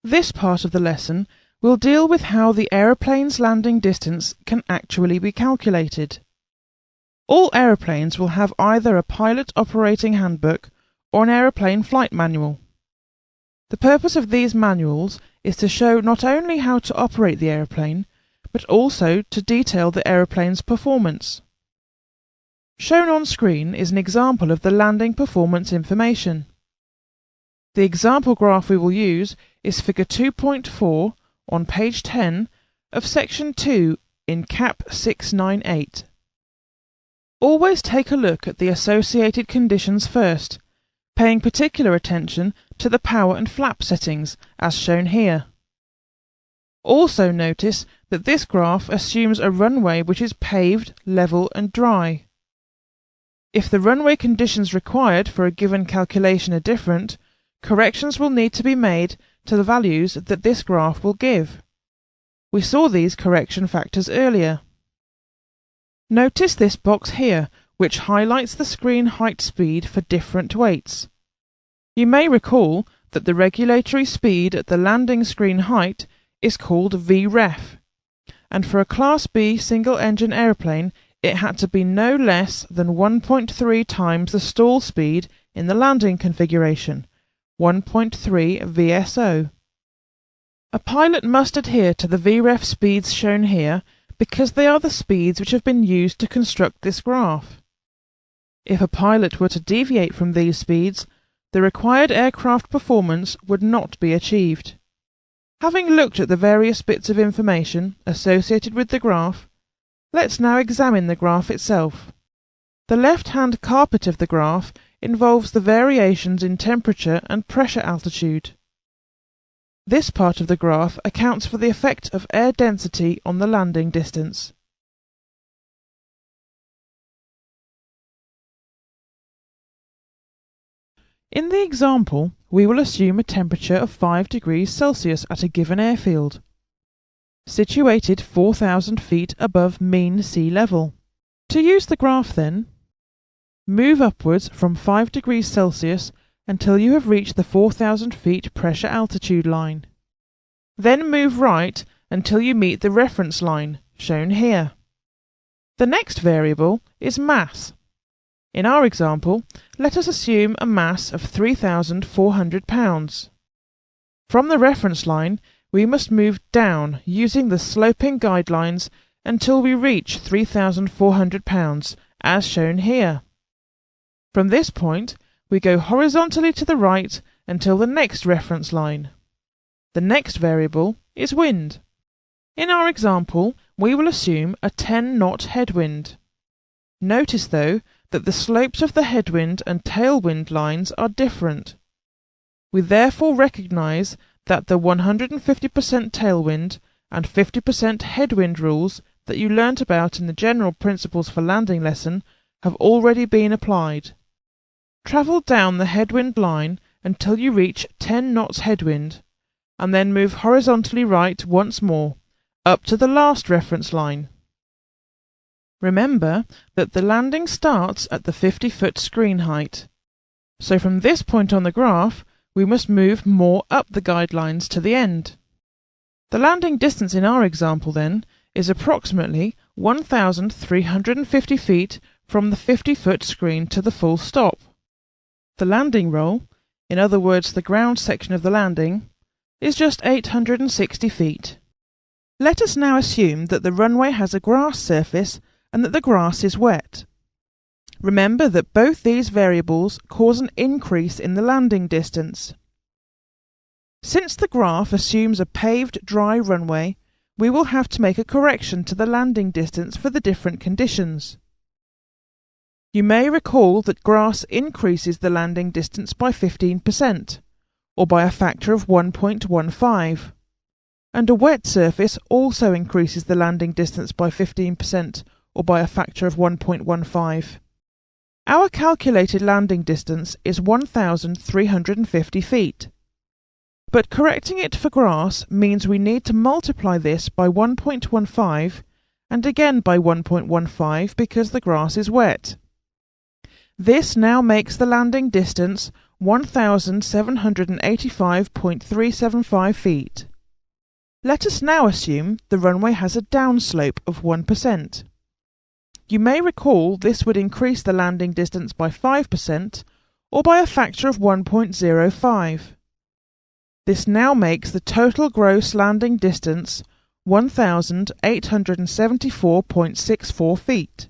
This part of the lesson will deal with how the aeroplane's landing distance can actually be calculated. All aeroplanes will have either a pilot operating handbook or an aeroplane flight manual. The purpose of these manuals is to show not only how to operate the aeroplane, but also to detail the aeroplane's performance. Shown on screen is an example of the landing performance information. The example graph we will use is figure 2.4 on page 10 of section 2 in CAP 698. Always take a look at the associated conditions first, paying particular attention to the power and flap settings as shown here. Also notice that this graph assumes a runway which is paved, level and dry. If the runway conditions required for a given calculation are different, corrections will need to be made to the values that this graph will give. We saw these correction factors earlier. Notice this box here, which highlights the screen height speed for different weights. You may recall that the regulatory speed at the landing screen height is called VREF, and for a Class B single-engine aeroplane it had to be no less than 1.3 times the stall speed in the landing configuration, 1.3 VSO. A pilot must adhere to the VREF speeds shown here because they are the speeds which have been used to construct this graph. If a pilot were to deviate from these speeds, the required aircraft performance would not be achieved. Having looked at the various bits of information associated with the graph, let's now examine the graph itself. The left-hand carpet of the graph involves the variations in temperature and pressure altitude. This part of the graph accounts for the effect of air density on the landing distance. In the example, we will assume a temperature of 5 degrees Celsius at a given airfield, situated 4,000 feet above mean sea level. To use the graph then, move upwards from 5 degrees Celsius until you have reached the 4,000 feet pressure altitude line. Then move right until you meet the reference line, shown here. The next variable is mass. In our example, let us assume a mass of 3,400 pounds. From the reference line, we must move down using the sloping guidelines until we reach 3,400 pounds, as shown here. From this point, we go horizontally to the right until the next reference line. The next variable is wind. In our example, we will assume a 10-knot headwind. Notice, though, that the slopes of the headwind and tailwind lines are different. We therefore recognise that the 150% tailwind and 50% headwind rules that you learnt about in the General Principles for Landing lesson have already been applied. Travel down the headwind line until you reach 10 knots headwind, and then move horizontally right once more, up to the last reference line. Remember that the landing starts at the 50-foot screen height, so from this point on the graph we must move more up the guidelines to the end. The landing distance in our example then is approximately 1,350 feet from the 50-foot screen to the full stop. The landing roll, in other words the ground section of the landing, is just 860 feet. Let us now assume that the runway has a grass surface and that the grass is wet. Remember that both these variables cause an increase in the landing distance. Since the graph assumes a paved dry runway, we will have to make a correction to the landing distance for the different conditions. You may recall that grass increases the landing distance by 15%, or by a factor of 1.15, and a wet surface also increases the landing distance by 15%, or by a factor of 1.15. Our calculated landing distance is 1,350 feet. But correcting it for grass means we need to multiply this by 1.15 and again by 1.15 because the grass is wet. This now makes the landing distance 1,785.375 feet. Let us now assume the runway has a downslope of 1%. You may recall this would increase the landing distance by 5% or by a factor of 1.05. This now makes the total gross landing distance 1,874.64 feet.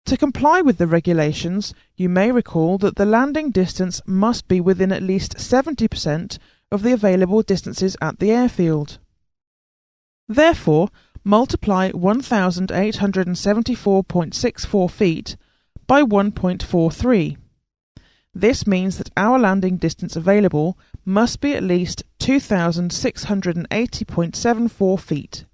To comply with the regulations, you may recall that the landing distance must be within at least 70% of the available distances at the airfield. Therefore, multiply 1,874.64 feet by 1.43. This means that our landing distance available must be at least 2,680.74 feet.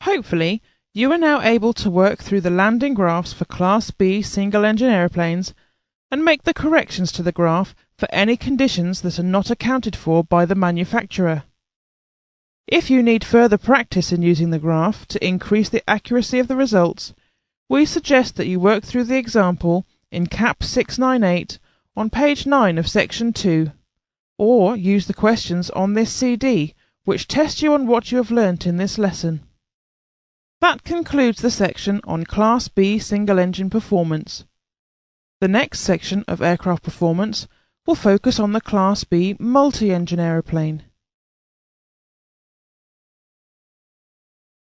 Hopefully, you are now able to work through the landing graphs for Class B single-engine aeroplanes and make the corrections to the graph for any conditions that are not accounted for by the manufacturer. If you need further practice in using the graph to increase the accuracy of the results, we suggest that you work through the example in CAP 698 on page 9 of section 2, or use the questions on this CD, which test you on what you have learnt in this lesson. That concludes the section on Class B single-engine performance. The next section of aircraft performance will focus on the Class B multi-engine aeroplane.